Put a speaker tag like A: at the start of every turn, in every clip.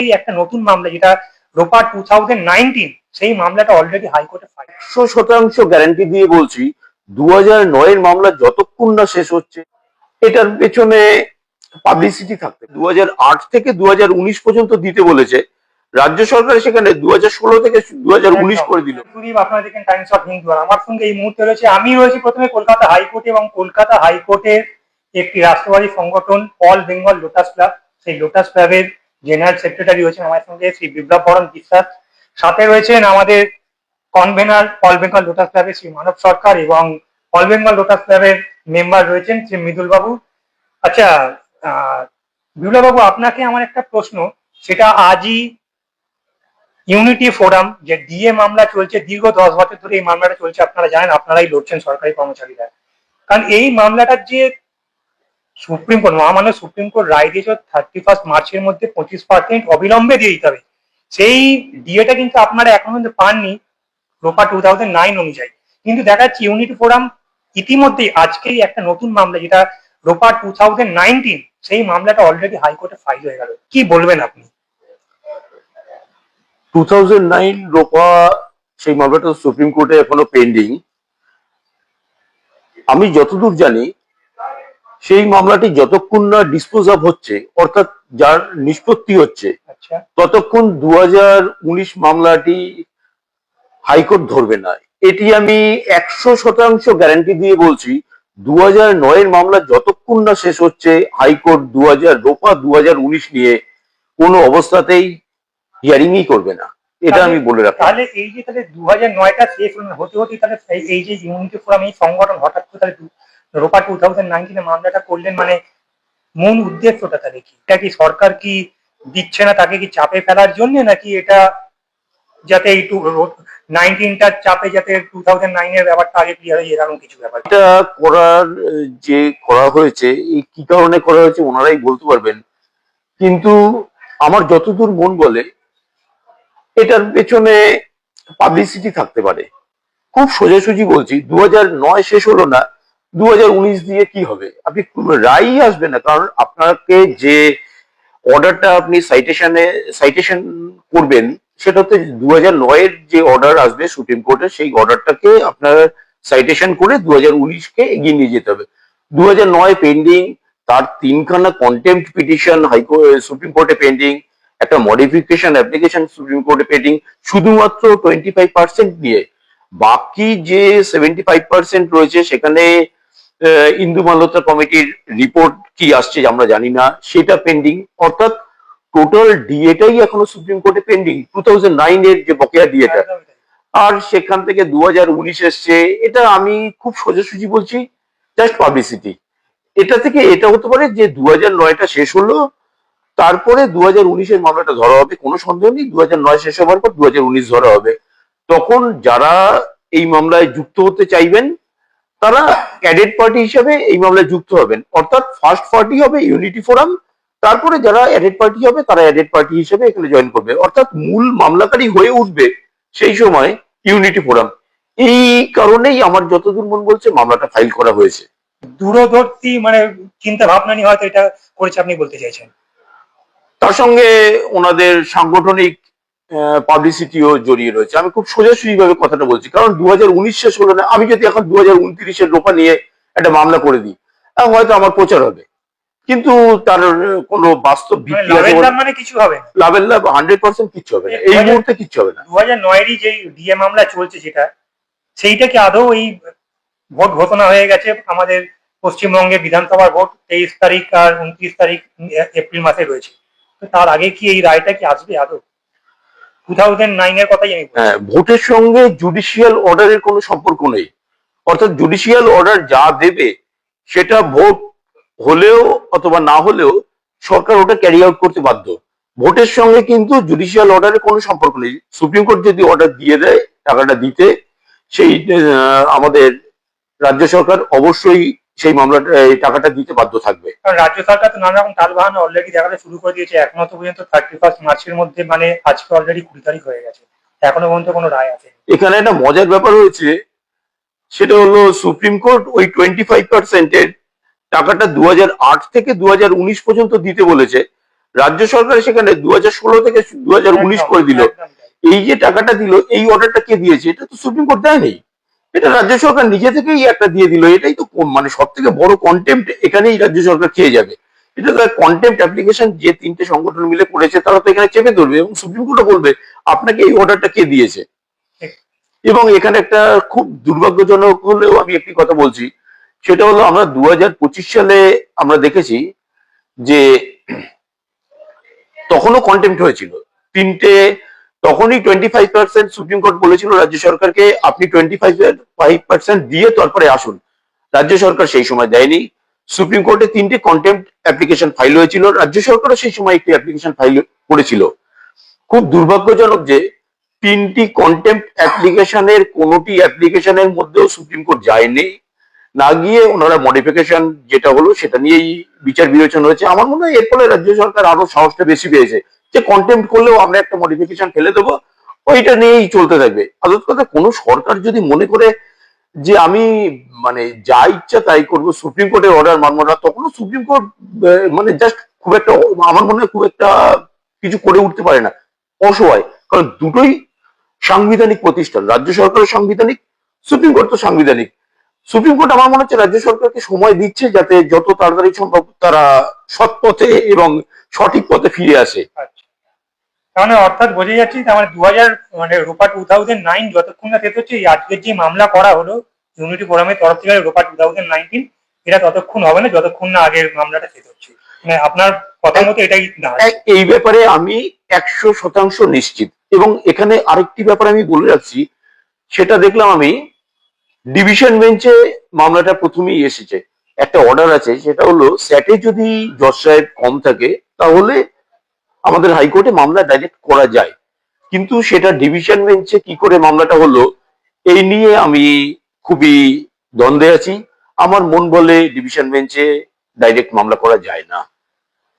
A: এই একটা নতুন মামলা যেটা রোপা 2019 সেই মামলাটা অলরেডি হাইকোর্টে ফাইল।
B: 100% গ্যারান্টি দিয়ে বলছি 2009 এর মামলা যতক্ষণ না শেষ হচ্ছে এটার পেছনে পাবলিসিটি থাকতে 2008 থেকে 2019 পর্যন্ত দিতে বলেছে রাজ্য সরকার, সেখানে 2016 থেকে 2019 করে দিল।
A: আপনারা দেখেন টাইমস অফ হিন্দু, আমার সঙ্গে এই মুহূর্তে রয়েছে, আমি রয়েছি প্রথমে কলকাতা হাইকোর্টে, এবং কলকাতা হাইকোর্টের একটি রাষ্ট্রবাদী সংগঠন অল বেঙ্গল লোটাস ক্লাব, সেই লোটাস ক্লাবের জেনারেল সেক্রেটারি রয়েছেন আমার সঙ্গে শ্রী বিপ্লব বরণ বিশ্বাস, সাথে রয়েছেন আমাদের কনভেনার অল বেঙ্গল লোটাস ক্লাবের শ্রী মানব সরকার, এবং অল বেঙ্গল লোটাস ক্লাবের মেম্বার রয়েছেন শ্রী মৃদুল বাবু। আচ্ছা বিপ্লব বাবু, আপনাকে আমার একটা প্রশ্ন, সেটা আজই ইউনিটি ফোরাম যে ডিএ মামলা চলছে, দীর্ঘ 10 বছর ধরে এই মামলাটা চলছে, আপনারা জানেন, আপনারাই লড়ছেন সরকারি কর্মচারীরা, কারণ এই মামলাটার যে সুপ্রিম কোর্ট, মহামান্য সুপ্রিম কোর্ট রায় দিয়েছে 31 মার্চের মধ্যে 25% অবিলম্বে দিয়ে দিতে হবে, সেই ডিএটা কিন্তু আপনারা এখন পর্যন্ত পাননি রোপা 2009 অনুযায়ী। কিন্তু দেখা যাচ্ছে ইউনিটি ফোরাম ইতিমধ্যেই আজকেই একটা নতুন মামলা যেটা রোপা 2019 সেই মামলাটা অলরেডি হাইকোর্টে ফাইল হয়ে গেল, কি বলবেন আপনি?
B: 2009 রোপা সেই মামলাটা সুপ্রিম কোর্টে এখনো পেন্ডিং। আমি যতদূর জানি সেই মামলাটি যতক্ষণ না ডিসপোজ অফ হচ্ছে, অর্থাৎ যার নিষ্পত্তি হচ্ছে, ততক্ষণ 2019 মামলাটি হাইকোর্ট ধরবে না। এটি আমি 100% গ্যারান্টি দিয়ে বলছি। 2009 এর মামলা যতক্ষণ না শেষ হচ্ছে, হাইকোর্ট রোপা 2019 নিয়ে কোনো অবস্থাতেই হিয়ারিংই করবে না, এটা আমি বলে রাখি।
A: তাহলে এই যে তাহলে 2009টা শেষ হতে হতে তাহলে এই যে ইউনিটি ফোরাম এই সংগঠন হঠাৎ করে তাহলে রোপা 2019 মামলাটা করলেন, মানে মূল উদ্দেশ্যটা তাহলে কি? এটা কি সরকার কি দিচ্ছে না তাকে কি চাপে ফেলার জন্য, নাকি এটা যাতে এই 19টার চাপে যাতে 2009 এর ব্যাপারটা আগে ক্লিয়ার হয়ে এরকম কিছু ব্যাপার?
B: এটা করা হয়েছে, এই কি কারণে করা হয়েছে ওনারাই বলতে পারবেন, কিন্তু আমার যতদূর মন বলে এটার পেছনে পাবলিসিটি থাকতে পারে। খুব সোজাসুজি বলছি, 2009 শেষ হলো না, 2019 দিয়ে কি হবে? আপনি রায়ই আসবে না, কারণ আপনাকে যে অর্ডারটা আপনি সাইটেশন করবেন সেটা হচ্ছে 2009 এর যে অর্ডার আসবে সুপ্রিম কোর্টে, সেই অর্ডারটাকে আপনার সাইটেশন করে 2019 কে এগিয়ে নিয়ে যেতে হবে। 2009 পেন্ডিং, তার 3খানা কন্টেম্পট পিটিশন সুপ্রিম কোর্টে পেন্ডিং, একটা মডিফিকেশন অ্যাপ্লিকেশন সুপ্রিম কোর্টে পেন্ডিং, শুধুমাত্র 25% নিয়ে। বাকি যে 75% রয়েছে সেখানে ইন্দু মালহোত্রা কমিটির রিপোর্ট কি আসছে আমরা জানি না, সেটা পেন্ডিং। অর্থাৎ টোটাল ডিএটাই এখনো সুপ্রিম কোর্টে পেন্ডিং, 2009 এর যে বকেয়া ডিএটা, আর সেখান থেকে 2019 এসছে। এটা আমি খুব সোজাসুজি বলছি, জাস্ট পাবলিসিটি। এটা থেকে এটা হতে পারে যে 2009টা শেষ হলো, তারপরে 2019 এর মামলাটা ধরা হবে, কোনো সন্দেহ নেই। 2009 শেষ হওয়ার পর 2019 ধরা হবে। তখন যারা এই মামলায় যুক্ত হতে চাইবেন তারা ক্যাডেট পার্টি হিসেবে এই মামলায় যুক্ত হবেন, অর্থাৎ ফার্স্ট পার্টি হবে ইউনিটি ফোরাম, তারপরে যারা অ্যাডেড পার্টি হবে তারা অ্যাডেড পার্টি হিসেবে এখানে জয়েন করবে, অর্থাৎ মূল মামলাকারী হয়ে উঠবে সেই সময় ইউনিটি ফোরাম। এই কারণেই আমার যতদূর মন বলছে মামলাটা ফাইল করা হয়েছে।
A: দূরদর্শী মানে চিন্তা ভাবনা নিয়ে হয়তো এটা করেছে আপনি বলতে চাইছেন।
B: তার সঙ্গে ওনাদের সাংগঠনিক পাবলিসিটিও জড়িয়ে রয়েছে। আমি খুব সোজাসুজি ভাবে কথাটা বলছি, কারণ 2019 শেষ হলো না, আমি যদি এখন 2029 এর রোপা নিয়ে একটা মামলা করে দিই, হয়তো আমার প্রচার হবে, কিন্তু তার কোনো বাস্তব ভিত্তি আছে?
A: মানে কিছু হবে না,
B: লাভের লাভ 100% কিচ্ছু হবে না, এই মুহূর্তে কিচ্ছু হবে না।
A: 2009 যে ডিএ মামলা চলছে যেটা, সেইটা কি আদৌ এই ভোট ঘোষণা হয়ে গেছে? আমাদের পশ্চিমবঙ্গে বিধানসভার ভোট 23 তারিখ আর 29 তারিখ এপ্রিল মাসে রয়েছে, তো তার আগে কি এই রায়টা কি আসবে আদৌ? 2009 এর কথাই আমি বলছি।
B: হ্যাঁ, ভোটের সঙ্গে জুডিশিয়াল অর্ডারের কোনো সম্পর্ক নেই। অর্থাৎ জুডিশিয়াল অর্ডার যা দেবে সেটা ভোট হলেও অথবা না হলেও সরকার ওটা ক্যারি আউট করতে বাধ্য। ভোটের সঙ্গে কিন্তু জুডিশিয়াল অর্ডারের কোনো সম্পর্ক নেই। সুপ্রিম কোর্ট যদি অর্ডার দিয়ে দেয় টাকাটা দিতে, সেই আমাদের রাজ্য সরকার অবশ্যই সেই মামলাটা এই টাকাটা দিতে বাধ্য থাকবে।
A: কারণ রাজ্য সরকার তো নানা রকম টালবাহানা অলরেডি দেখাতে শুরু করে দিয়েছে, এখনো তো পর্যন্ত 31 মার্চের মধ্যে, মানে আজকে অলরেডি 20 তারিখ হয়ে গেছে, এখনো পর্যন্ত কোনো রায় আছে।
B: এখানে একটা মজার ব্যাপার হয়েছে, সেটা হলো সুপ্রিম কোর্ট ওই 25% এর টাকাটা 2008 থেকে 2019 পর্যন্ত দিতে বলেছে, রাজ্য সরকার সেখানে 2016 থেকে 2019 করে দিল।
A: একদম তাই।
B: এই যে টাকাটা দিল, এই অর্ডারটা কে দিয়েছে? এটা তো সুপ্রিম কোর্ট দেয়নি, এটা রাজ্য সরকার নিজে থেকেই একটা দিয়ে দিল। এটাই তো মানে সব থেকে বড় কন্টেম্প্ট, এখানেই রাজ্য সরকার খেয়ে যাবে। এটা তো কন্টেম্প্ট অ্যাপ্লিকেশন যে তিনটে সংগঠন মিলে করেছে, তারা তো এখানে চেপে ধরবে এবং সুপ্রিম কোর্টও বলবে আপনাকে এই অর্ডারটা কে দিয়েছে।
A: ঠিক।
B: এবং এখানে একটা খুব দুর্ভাগ্যজনক হলেও আমি একটি কথা বলছি, সেটা হলো আমরা 2025 সালে আমরা দেখেছি যে তখনও কন্টেম্প্ট হয়েছিল তিনটে। তখনই 25% সুপ্রিম কোর্ট বলেছিল রাজ্য সরকারকে আপনি 25% দিয়ে তারপরে আসুন। রাজ্য সরকার সেই সময় দেয়নি। সুপ্রিম কোর্টে তিনটে কন্টেম্প্ট অ্যাপ্লিকেশন ফাইল হয়েছিল, রাজ্য সরকারও সেই সময় একটি অ্যাপ্লিকেশন ফাইল করেছিল। খুব দুর্ভাগ্যজনক যে তিনটি কন্টেম্প্ট অ্যাপ্লিকেশনের কোনোটি অ্যাপ্লিকেশনের মধ্যেও সুপ্রিম কোর্ট যায়নি, না গিয়ে ওনারা মডিফিকেশন যেটা হলো সেটা নিয়েই বিচার বিবেচনা হয়েছে। আমার মনে হয় এর ফলে রাজ্য সরকার আরো সাহসটা বেশি পেয়েছে যে কন্টেম্প্ট করলেও আমরা একটা মডিফিকেশন ফেলে দেবো, ওইটা নিয়েই চলতে থাকবে। আসল কথা, কোনো সরকার যদি মনে করে যে আমি মানে যা ইচ্ছা তাই করবো, সুপ্রিম কোর্টের অর্ডার মানবো না, তখনও সুপ্রিম কোর্ট মানে জাস্ট খুব একটা, আমার মনে হয় খুব একটা কিছু করে উঠতে পারে না, অসহায়। কারণ দুটোই সাংবিধানিক প্রতিষ্ঠান, রাজ্য সরকারও সাংবিধানিক, সুপ্রিম কোর্ট তো সাংবিধানিক। সুপ্রিম কোর্ট আমার মনে হচ্ছে রাজ্য সরকারকে সময় দিচ্ছে যাতে যত তাড়াতাড়ি সম্ভব তারা সৎ পথে এবং সঠিক পথে ফিরে আসে।
A: আচ্ছা, তার মানে অর্থাৎ বোঝা যাচ্ছে তার মানে 2000 মানে রোপা 2009 যতক্ষণ না শেষ হচ্ছে, এই আজকের যে মামলা করা হলো ইউনিটি ফোরামের তরফ থেকে রোপা 2019, এটা ততক্ষণ হবে না যতক্ষণ না আগের মামলাটা শেষ হচ্ছে। মানে আপনার কথা মতো এটাই দাঁড়াচ্ছে।
B: এই ব্যাপারে আমি 100% নিশ্চিত। এবং এখানে আরেকটি ব্যাপার আমি বলে রাখছি, সেটা দেখলাম আমি ডিভিশন বেঞ্চে মামলাটা প্রথমেই এসেছে। একটা অর্ডার আছে, সেটা হলো স্যাটে যদি জজ সাহেব কম থাকে তাহলে আমাদের হাইকোর্টে মামলা ডাইরেক্ট করা যায়, কিন্তু সেটা ডিভিশন বেঞ্চে কি করে মামলাটা হলো এই নিয়ে আমি খুবই দ্বন্দ্বে আছি। আমার মন বলে ডিভিশন বেঞ্চে ডাইরেক্ট মামলা করা যায় না।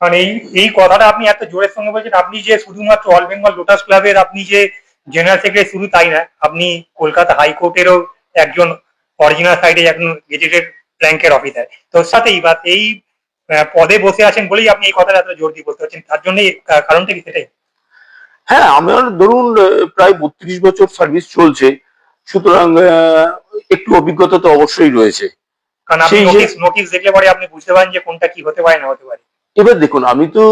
A: মানে এই কথাটা আপনি এত জোরের সঙ্গে বলছেন, আপনি যে শুধুমাত্র অল বেঙ্গল লোটাস ক্লাবের আপনি যে জেনারেল সেক্রেটারি শুধু তাই না, আপনি কলকাতা হাইকোর্টেরও একজন অরিজিনাল সাইডে একজন গেজেটেড র্যাঙ্কের অফিসার। তোর সাথেই বা এই পদে বসে আছেন বলেই আপনি এই কথাটা এত জোর দিয়ে বলতে পারছেন, তার জন্যই কারণটা কি সেটাই?
B: হ্যাঁ, আমার ধরুন প্রায় 32 বছর সার্ভিস চলছে, সুতরাং একটু অভিজ্ঞতা তো অবশ্যই রয়েছে।
A: কারণ আপনি
B: সেই
A: নোটিশ নোটিশ দেখলে পরে আপনি বুঝতে পারেন যে কোনটা কি হতে পারে না হতে পারে।
B: এবার দেখুন, আমি তো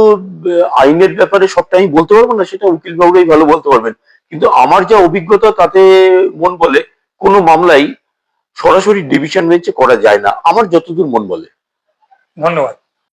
B: আইনের ব্যাপারে সবটা আমি বলতে পারবো না, সেটা উকিল বাবুরাই ভালো বলতে পারবেন। কিন্তু আমার যা অভিজ্ঞতা তাতে মন বলে কোনো মামলাই সরাসরি ডিভিশন বেঞ্চে করা যায় না, আমার যতদূর মন বলে।
A: ধন্যবাদ।